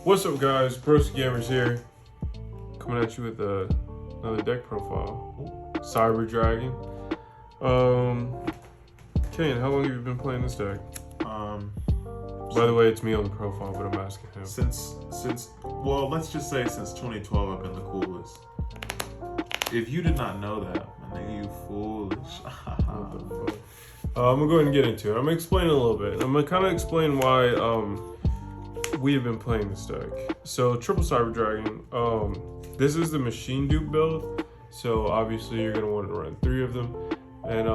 What's up, guys? Broskiigamers here, coming at you with another deck profile. Cyber Dragon. Kane, how long have you been playing this deck? By the way, it's me on the profile, but I'm asking him. Well, let's just say since 2012, I've been the coolest. If you did not know that, my nigga, you foolish. What the fuck? I'm gonna go ahead and get into it. I'm gonna explain a little bit. I'm gonna kind of explain why we have been playing this deck. So triple Cyber Dragon. This is the machine dupe build. So obviously you're gonna want to run 3 of them, and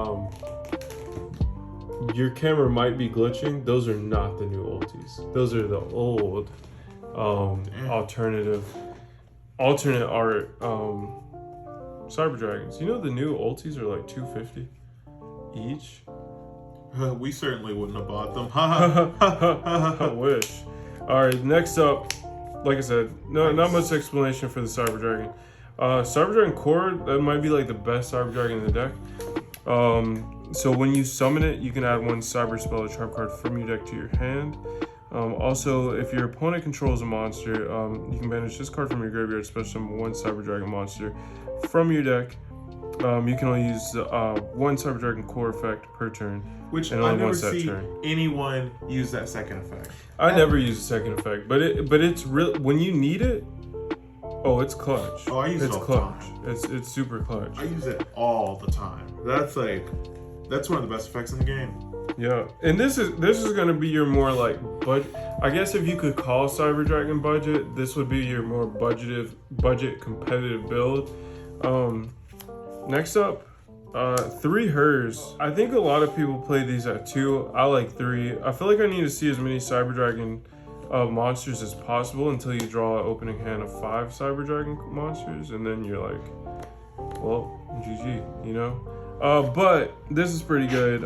your camera might be glitching. Those are not the new ultis. Those are the old alternate art Cyber Dragons. You know the new ultis are like $250 each. We certainly wouldn't have bought them. I wish. All right, next up, like I said, not much explanation for the Cyber Dragon. Cyber Dragon Core, that might be like the best Cyber Dragon in the deck. So when you summon it, you can add 1 Cyber Spell or Trap card from your deck to your hand. Also, if your opponent controls a monster, you can banish this card from your graveyard, special summon 1 Cyber Dragon monster from your deck. You can only use 1 Cyber Dragon Core effect per turn. Which and I only never once that see turn. anyone use that second effect. I never use the second effect, but it's real when you need it. Oh, it's clutch. Oh, I use it all the clutch. time. It's super clutch. I use it all the time. That's one of the best effects in the game. Yeah, and this is gonna be your more like, but I guess if you could call Cyber Dragon budget, this would be your more budget competitive build. Next up, 3 hers. I think a lot of people play these at 2. I like 3. I feel like I need to see as many Cyber Dragon monsters as possible until you draw an opening hand of 5 Cyber Dragon monsters, and then you're like, well, GG, you know. But this is pretty good.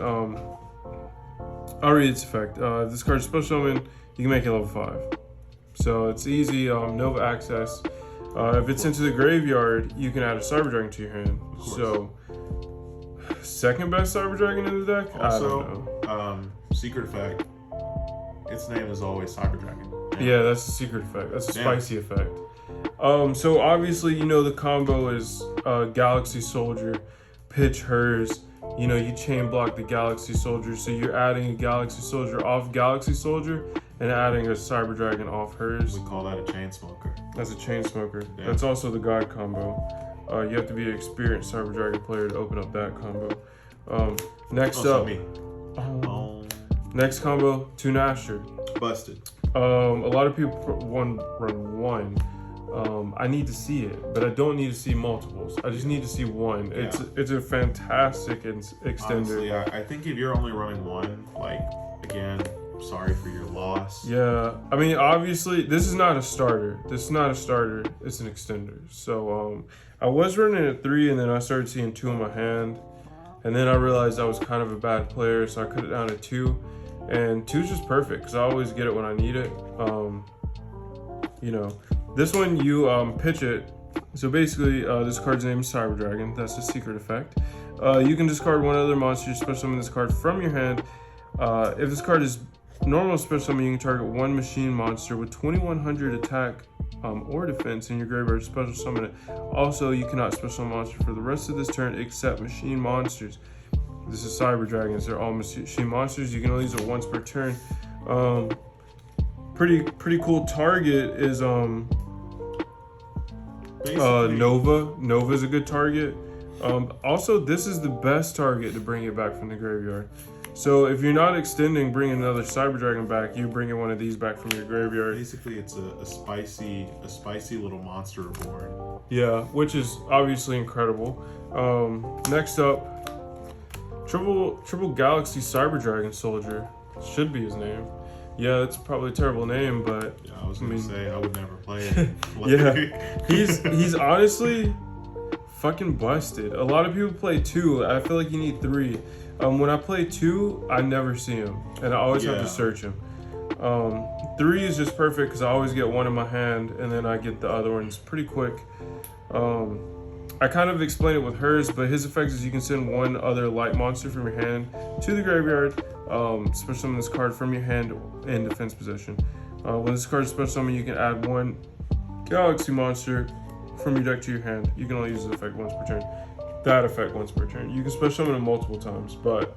I'll read its effect. This card's special summon. You can make it level 5, so it's easy. Nova access. If it's into the graveyard, you can add a Cyber Dragon to your hand. So, second best Cyber Dragon in the deck? Also, I don't know. Secret effect. Its name is always Cyber Dragon. Yeah, that's a secret effect. That's a spicy effect. So obviously, you know, the combo is Galaxy Soldier, pitch hers. You know, you chain block the Galaxy Soldier, so you're adding a Galaxy Soldier off Galaxy Soldier and adding a Cyber Dragon off hers. We call that a chain smoker. That's a chain smoker. Damn. That's also the God combo. You have to be an experienced Cyber Dragon player to open up that combo. Next up, me. Next combo, 2 Nasher. Busted. A lot of people run 1. I need to see it, but I don't need to see multiples. I just need to see 1. Yeah. It's a fantastic extender. Honestly, I think if you're only running 1, like, again, sorry for your loss. Yeah, I mean, obviously, this is not a starter. It's an extender. So, I was running at 3, and then I started seeing 2 in my hand. And then I realized I was kind of a bad player, so I cut it down to 2. And 2 is just perfect, because I always get it when I need it. You know, this one, you pitch it. So basically, this card's name is Cyber Dragon. That's a secret effect. You can discard 1 other monster, special summon this card from your hand. If this card is normal special summon, you can target 1 machine monster with 2100 attack or defense in your graveyard, special summon it. Also, you cannot special summon monster for the rest of this turn except machine monsters. This is Cyber Dragons. They're all machine monsters. You can only use it once per turn. Pretty cool target is Nova. Nova is a good target. Also, this is the best target to bring it back from the graveyard. So if you're not extending, bringing another Cyber Dragon back, you bringing one of these back from your graveyard. Basically, it's a spicy little monster reborn. Yeah, which is obviously incredible. Next up, triple Galaxy Cyber Dragon Soldier should be his name. Yeah, that's probably a terrible name, but yeah, I was gonna say I would never play it. Yeah, he's honestly fucking busted. A lot of people play 2. I feel like you need 3. When I play 2, I never see him, and I always have to search him. 3 is just perfect because I always get 1 in my hand, and then I get the other ones pretty quick. I kind of explained it with hers, but his effect is you can send 1 other light monster from your hand to the graveyard, special summon this card from your hand in defense position. When this card is special summon, you can add one Galaxy monster from your deck to your hand. You can only use the effect once per turn. That effect once per turn. You can special summon it multiple times, but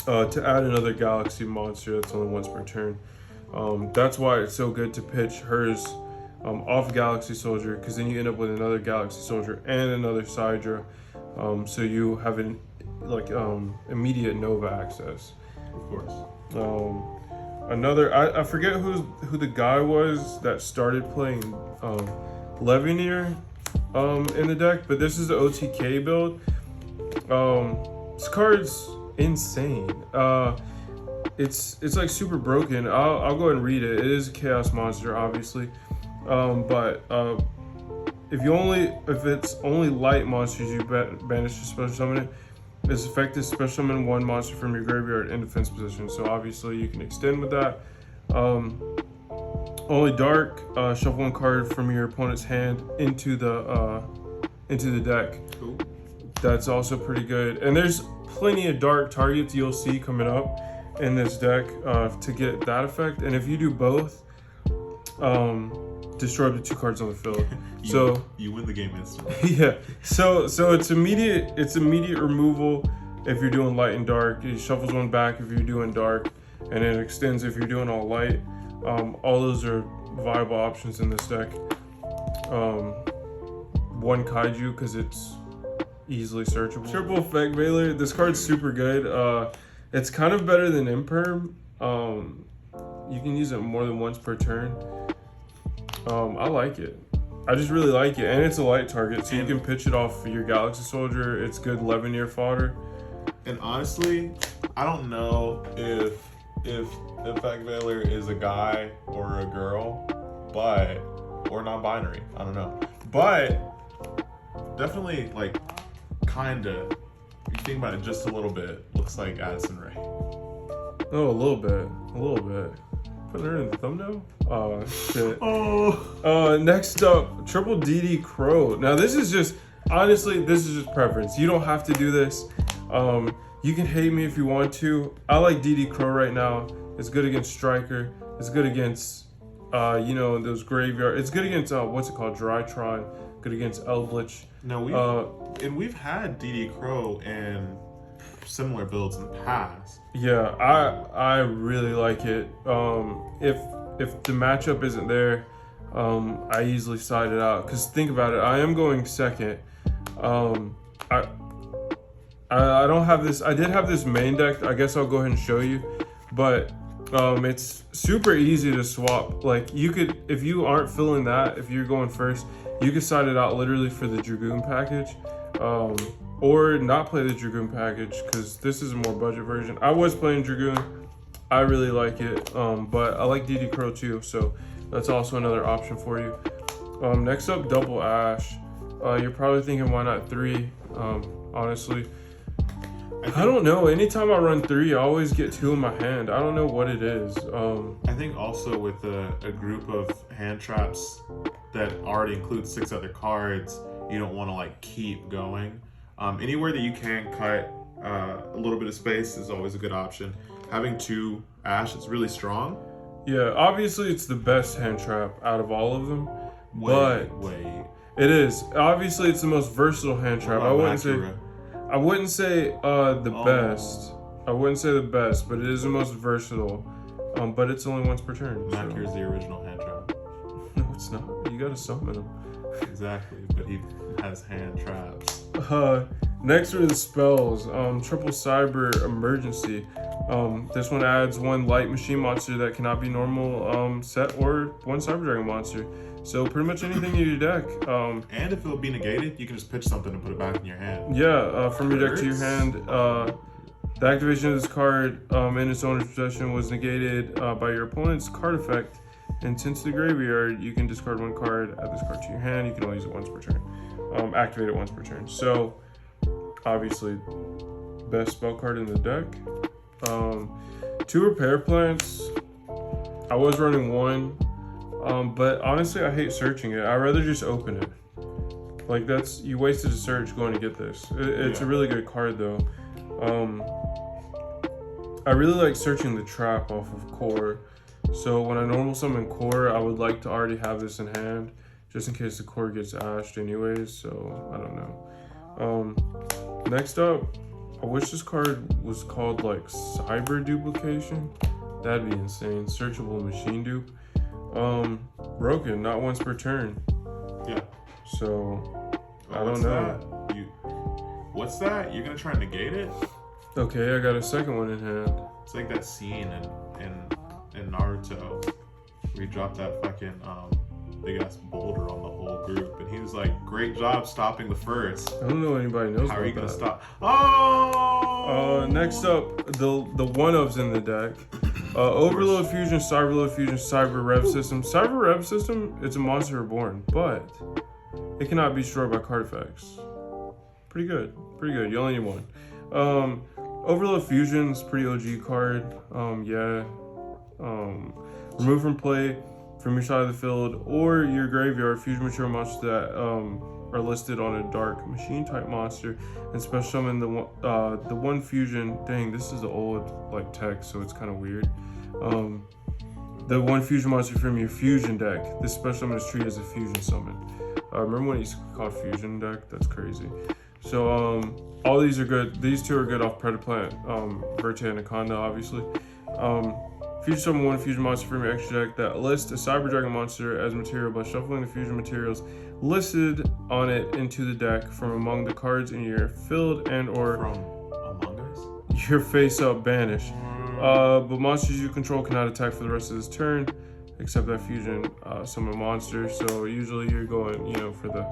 to add another Galaxy monster, that's only once per turn. That's why it's so good to pitch hers off Galaxy Soldier, because then you end up with another Galaxy Soldier and another Sidra, so you have an immediate Nova access. Of course. I forget who the guy was that started playing Levineer in the deck, but this is the OTK build. This card's insane. It's like super broken. I'll go ahead and read it. It is a chaos monster, obviously, but if it's only light monsters, you banish to special summon it. It's effective special summon one monster from your graveyard in defense position. So obviously you can extend with that. Only dark, shuffle one card from your opponent's hand into the deck. Cool. That's also pretty good. And there's plenty of dark targets you'll see coming up in this deck to get that effect. And if you do both, destroy up to 2 cards on the field. You win the game instantly. Yeah. So it's immediate removal if you're doing light and dark. It shuffles one back if you're doing dark, and it extends if you're doing all light. All those are viable options in this deck. One Kaiju because it's easily searchable. Triple Effect Veiler. This card's super good. It's kind of better than Imperm. You can use it more than once per turn. I like it. I just really like it, and it's a light target, so you can pitch it off your Galaxy Soldier. It's good 11-year fodder. And honestly, I don't know if Effect Veiler is a guy or a girl, or non-binary. I don't know, but definitely kinda. If you think about it just a little bit, looks like Addison Rae. Oh, a little bit. Putting her in the thumbnail? Oh, shit. Oh. Next up, Triple DD Crow. Now, this is just preference. You don't have to do this. You can hate me if you want to. I like DD Crow right now. It's good against Striker. It's good against, those graveyard. It's good against, Drytron. Good against Eldritch. No, we've had DD Crow in similar builds in the past. Yeah, I really like it. If the matchup isn't there, I easily side it out. Cause think about it, I am going second. I don't have this. I did have this main deck. I guess I'll go ahead and show you, but it's super easy to swap. Like you could, if you aren't feeling that, if you're going first, you could side it out literally for the Dragoon package. Or not play the Dragoon package because this is a more budget version. I was playing Dragoon. I really like it, but I like DD Crow too, so that's also another option for you. Next up, Double Ash. You're probably thinking, why not 3? Honestly, I don't know. Anytime I run 3, I always get 2 in my hand. I don't know what it is. I think also with a group of hand traps that already include 6 other cards, you don't want to keep going. Anywhere that you can cut a little bit of space is always a good option. Having 2 Ash, it's really strong. Yeah, obviously it's the best hand trap out of all of them. Wait. It is. Obviously it's the most versatile hand trap. I wouldn't say the best. I wouldn't say the best, but it is the most versatile. But it's only once per turn. Makira is the original hand trap. No, it's not. You gotta summon him. Exactly, but he has hand traps. Next are the spells. Triple Cyber Emergency. This one adds 1 light machine monster that cannot be normal set, or 1 Cyber Dragon monster. So pretty much anything in your deck. And if it'll be negated, you can just pitch something and put it back in your hand. Yeah, from your deck to your hand. The activation of this card in its owner's possession was negated by your opponent's card effect. And since the graveyard, you can discard 1 card, add this card to your hand. You can only use it once per turn. Activate it once per turn. So, obviously, best spell card in the deck. 2 repair plants. I was running 1, but honestly, I hate searching it. I'd rather just open it. You wasted a search going to get this. It's a really good card though. I really like searching the trap off of core. So when I normal summon core, I would like to already have this in hand, just in case the core gets ashed anyways. So I don't know. Next up, I wish this card was called like Cyber Duplication. That'd be insane. Searchable machine dupe. Broken, not once per turn. Yeah. So I don't know. What's that? You're gonna try and negate it? Okay, I got a second one in hand. It's like that scene in Naruto where he dropped that fucking big ass boulder on the whole group, and he was like, "Great job stopping the first." I don't know anybody knows. How about are you gonna that. stop? Oh. Next up, the one-ups in the deck. Overload Fusion, Cyberload Fusion, Cyber Rev System. Cyber Rev System, it's a monster reborn, but it cannot be destroyed by card effects. Pretty good. You only need one. Overload Fusion's pretty OG card. Remove from play from your side of the field or your graveyard fusion material monsters that are listed on a dark machine type monster, and special summon the one fusion. Dang, this is the old like text, so it's kind of weird. The one fusion monster from your fusion deck. This special summon is treated as a fusion summon. Remember when it used to be called fusion deck? That's crazy. So all these are good. These two are good off Predaplant, Verte Anaconda, obviously. Fusion summon one fusion monster from your extra deck that lists a Cyber Dragon monster as material by shuffling the fusion materials listed on it into the deck from among the cards in your field and or From Among Us? your face-up banish. But monsters you control cannot attack for the rest of this turn, except that fusion summon monster. So usually you're going, for the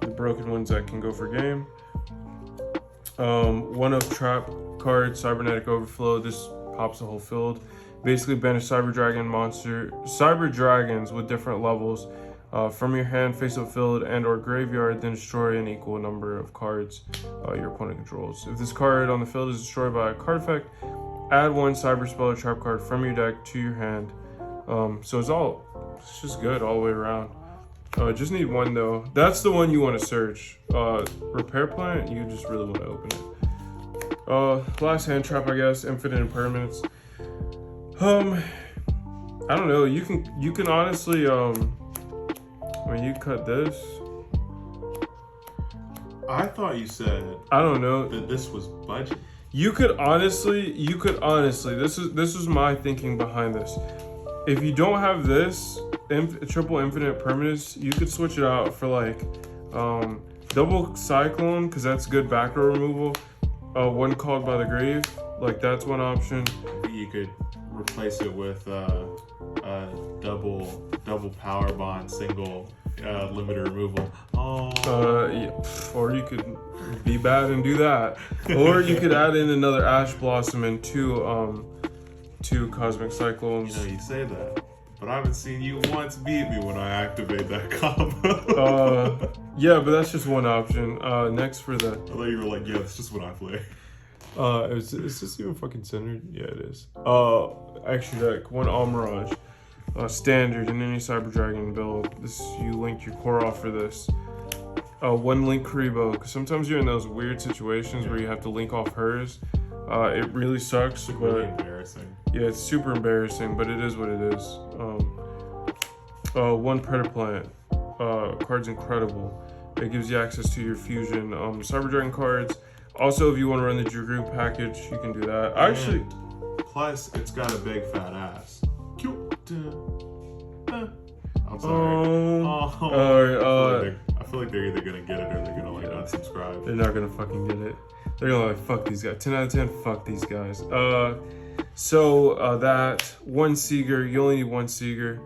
broken ones that can go for game. One of trap card, Cybernetic Overflow. This pops the whole field. Basically banish Cyber Dragons with different levels from your hand, face-up field, and or graveyard, then destroy an equal number of cards your opponent controls. If this card on the field is destroyed by a card effect, add one Cyber Spell or Trap card from your deck to your hand. So it's just good all the way around. Just need one though. That's the one you want to search. Repair Plant, you just really want to open it. Last hand trap, I guess. Infinite Impermanence. I don't know. You can honestly when you cut this. I thought you said I don't know that this was budget. You could honestly. This is my thinking behind this. If you don't have this triple infinite permanence, you could switch it out for like double cyclone, because that's good back row removal. One called by the grave, like that's one option. You could replace it with double power bond, single limiter removal. Yeah. Or you could be bad and do that, or you could add in another Ash Blossom and two Cosmic Cyclones. You say that, but I haven't seen you once beat me when I activate that combo. Yeah, but that's just one option. Next for the. I thought you were like, yeah, it's just what I play. Is this even fucking centered? Yeah, it is. Extra deck, one Almirage. Standard in any Cyber Dragon build. This, you link your core off for this. One Link Karibo, because sometimes you're in those weird situations where you have to link off hers. It really sucks, It's but really embarrassing. yeah, it's super embarrassing, but it is what it is. One Predaplant. Card's incredible. It gives you access to your fusion Cyber Dragon cards. Also, if you want to run the Drew package, you can do that. Actually, plus it's got a big fat ass. I'm sorry. I feel like they're either gonna get it or they're gonna unsubscribe. They're not gonna fucking get it. They're gonna like, fuck these guys. 10 out of 10, fuck these guys. That one Seeger, you only need one Seeger.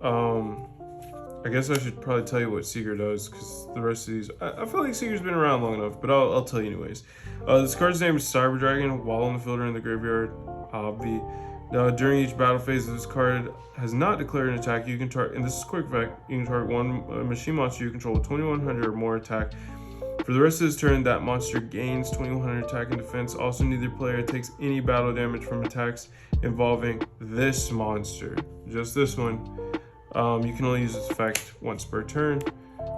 I guess I should probably tell you what Seeger does, because the rest of these, I feel like Seeger's been around long enough, but I'll tell you anyways. This card's name is Cyber Dragon, while on the field or in the graveyard. During each battle phase, this card has not declared an attack. You can target, and this is quick effect, you can target one machine monster you control with 2100 or more attack. For the rest of this turn, that monster gains 2100 attack and defense. Also, neither player takes any battle damage from attacks involving this monster. Just this one. You can only use this effect once per turn.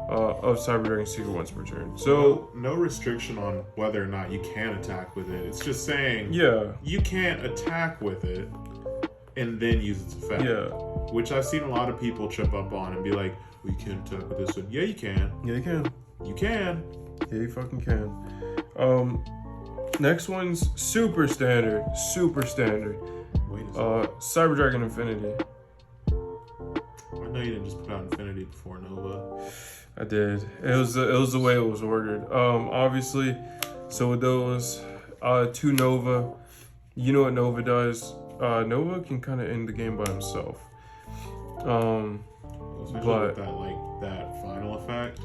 Of Cyber Dragon Seeker once per turn. So no restriction on whether or not you can attack with it. It's just saying yeah, you can't attack with it and then use its effect. Yeah. Which I've seen a lot of people trip up on and be like, "We can't attack with this one." Yeah, you can. Yeah, you can. You can. Yeah, you fucking can. Next one's super standard. Super standard. Wait a second. Cyber Dragon Infinity. I know you didn't just put out Infinity before Nova. I did. It was the way it was ordered. Obviously, so with those, 2 Nova, you know what Nova does. Nova can kind of end the game by himself. Especially But with that final effect.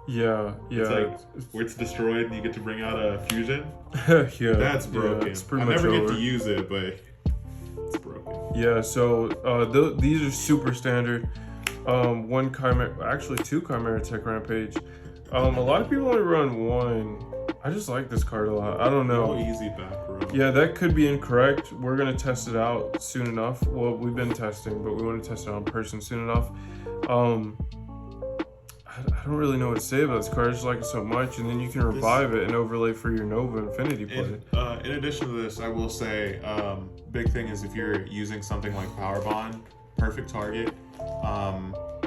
yeah. It's like where it's destroyed and you get to bring out a fusion. Yeah. That's broken. Yeah, it's pretty I much never over. get to use it, but it's broken. Yeah, so these are super standard. One Chimera, actually 2 Chimera Tech Rampage. A lot of people only run 1. I just like this card a lot. I don't know. Oh, easy back row. Yeah, that could be incorrect. We're gonna test it out soon enough. Well, we've been testing, but we want to test it out in person soon enough. I don't really know what to say about this card. I just like it so much, and then you can revive it and overlay for your Nova Infinity play. In addition to this, I will say, big thing is if you're using something like Power Bond, perfect target.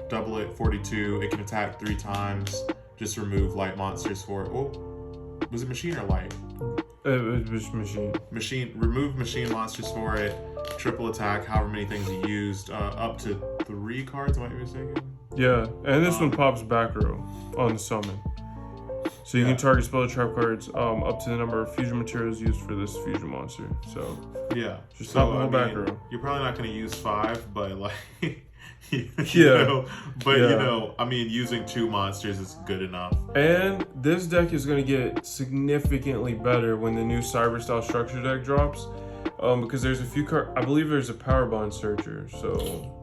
Double it 42. It can attack 3 times. Just remove light monsters for it. Oh, was it machine or light? It was machine. Remove machine monsters for it. Triple attack, however many things you used. Up to 3 cards, am I mistaken? Yeah, and this one pops back row on the summon. So you can target spell trap cards up to the number of fusion materials used for this fusion monster. So yeah, just pop the whole back row. You're probably not going to use 5, but like, you Yeah. know, I mean, using 2 monsters is good enough. And this deck is going to get significantly better when the new Cyber Style Structure deck drops. Because there's a few cards, I believe there's a Power Bond Searcher, so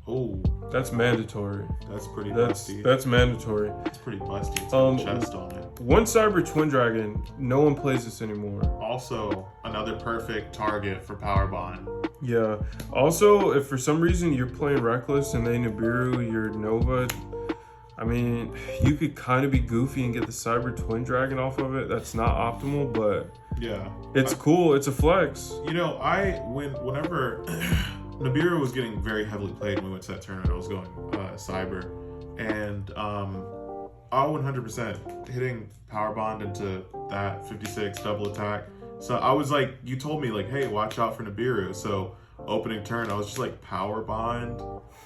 oh, that's mandatory. That's pretty busty. That's mandatory. It's pretty busty. It's got a chest on it. 1 Cyber Twin Dragon, no one plays this anymore. Also, another perfect target for Power Bond. Yeah. Also, if for some reason you're playing Reckless and they Nibiru your Nova, I mean, you could kind of be goofy and get the Cyber Twin Dragon off of it. That's not optimal, but yeah, it's cool. It's a flex. You know, whenever Nibiru was getting very heavily played when we went to that tournament, I was going Cyber, and I 100% hitting Power Bond into that 56 double attack. So I was like, you told me like, hey, watch out for Nibiru. So opening turn, I was just like, Power Bond,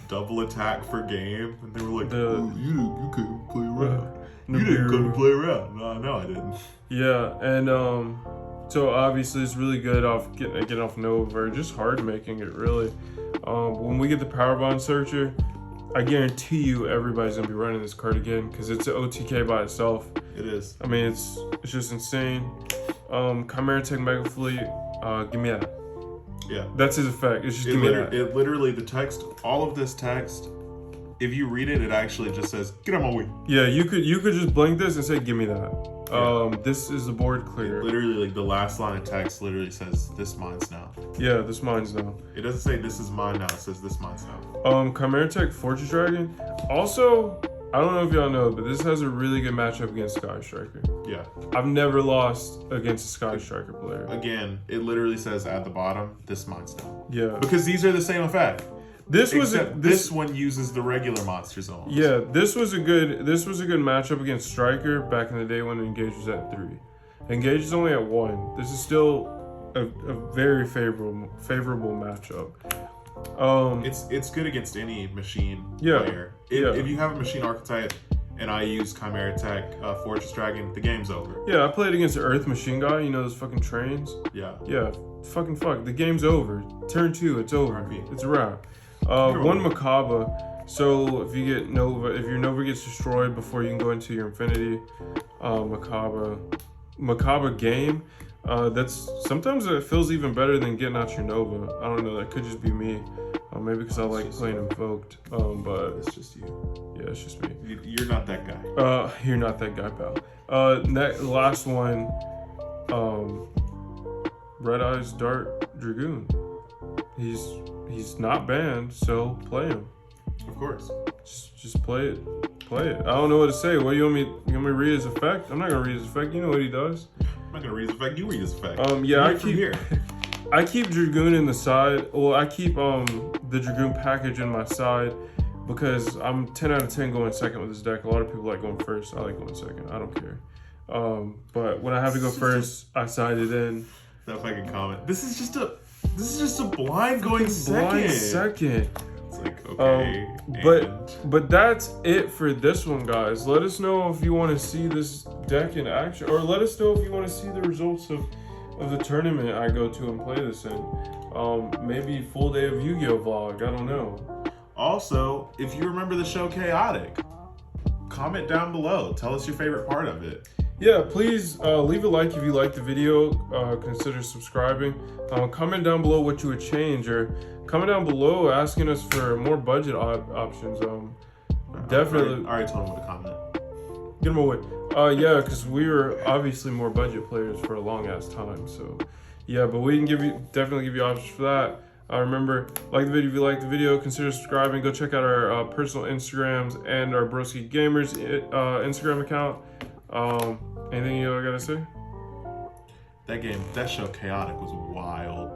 double attack for game, and they were like, oh, you couldn't play around. You didn't come to play around. No, I didn't. Yeah, and so obviously it's really good off getting off Nova, or just hard making it really. When we get the Power Bond Searcher, I guarantee you everybody's gonna be running this card again because it's an OTK by itself. It is. I mean, it's just insane. Chimera Tech Mega Fleet, give me that. Yeah. That's his effect. It's just give me that. It literally, the text, all of this text, if you read it, it actually just says, get out my way. Yeah, you could just blank this and say, give me that. Yeah. This is the board clear. Literally, like the last line of text literally says, this mine's now. Yeah, this mine's now. It doesn't say this is mine now, it says this mine's now. Chimera Tech Fortress Dragon. Also, I don't know if y'all know, but this has a really good matchup against Sky Striker. Yeah. I've never lost against a Sky Striker player. Again, it literally says at the bottom, this mine's now. Yeah. Because these are the same effect. This one uses the regular monster zones. Yeah, this was a good matchup against Striker back in the day when Engage was at 3. Engage is only at 1. This is still a very favorable matchup. It's good against any machine Yeah. player. If you have a machine archetype and I use Chimera Tech Fortress Dragon, the game's over. Yeah, I played against the Earth Machine guy, you know those fucking trains? Yeah. Yeah, fuck. The game's over. Turn 2, it's over. RP. It's a wrap. 1 Macabre. So if you get Nova, if your Nova gets destroyed before you can go into your Infinity, Macabre game. That's sometimes it feels even better than getting out your Nova. I don't know. That could just be me. Maybe because I like playing Invoked. But it's just you. Yeah, it's just me. You're not that guy. You're not that guy, pal. Last one. Red Eyes Dart Dragoon. He's not banned, so play him. Of course. Just play it. Play it. I don't know what to say. What you want me to read his effect? I'm not gonna read his effect. You know what he does. I'm not gonna read his effect. You read his effect. Yeah, I keep here. I keep Dragoon in the side. Well, I keep the Dragoon package in my side because I'm 10 out of 10 going second with this deck. A lot of people like going first. I like going second. I don't care. But when I have to go first, I side it in. That fucking comment. This is just a blind going second. Blind second. It's like, okay. But that's it for this one, guys. Let us know if you want to see this deck in action, or let us know if you want to see the results of the tournament I go to and play this in. Maybe full day of Yu-Gi-Oh vlog. I don't know. Also, if you remember the show Chaotic, comment down below. Tell us your favorite part of it. Yeah, please leave a like if you liked the video. Consider subscribing. Comment down below what you would change, or comment down below asking us for more budget options. Definitely. I already told him what to comment. Get them away. Yeah, because we were obviously more budget players for a long ass time. So, yeah, but we can definitely give you options for that. Remember, like the video if you like the video. Consider subscribing. Go check out our personal Instagrams and our Broskiigamers Instagram account. Anything you gotta say? That show Chaotic was wild.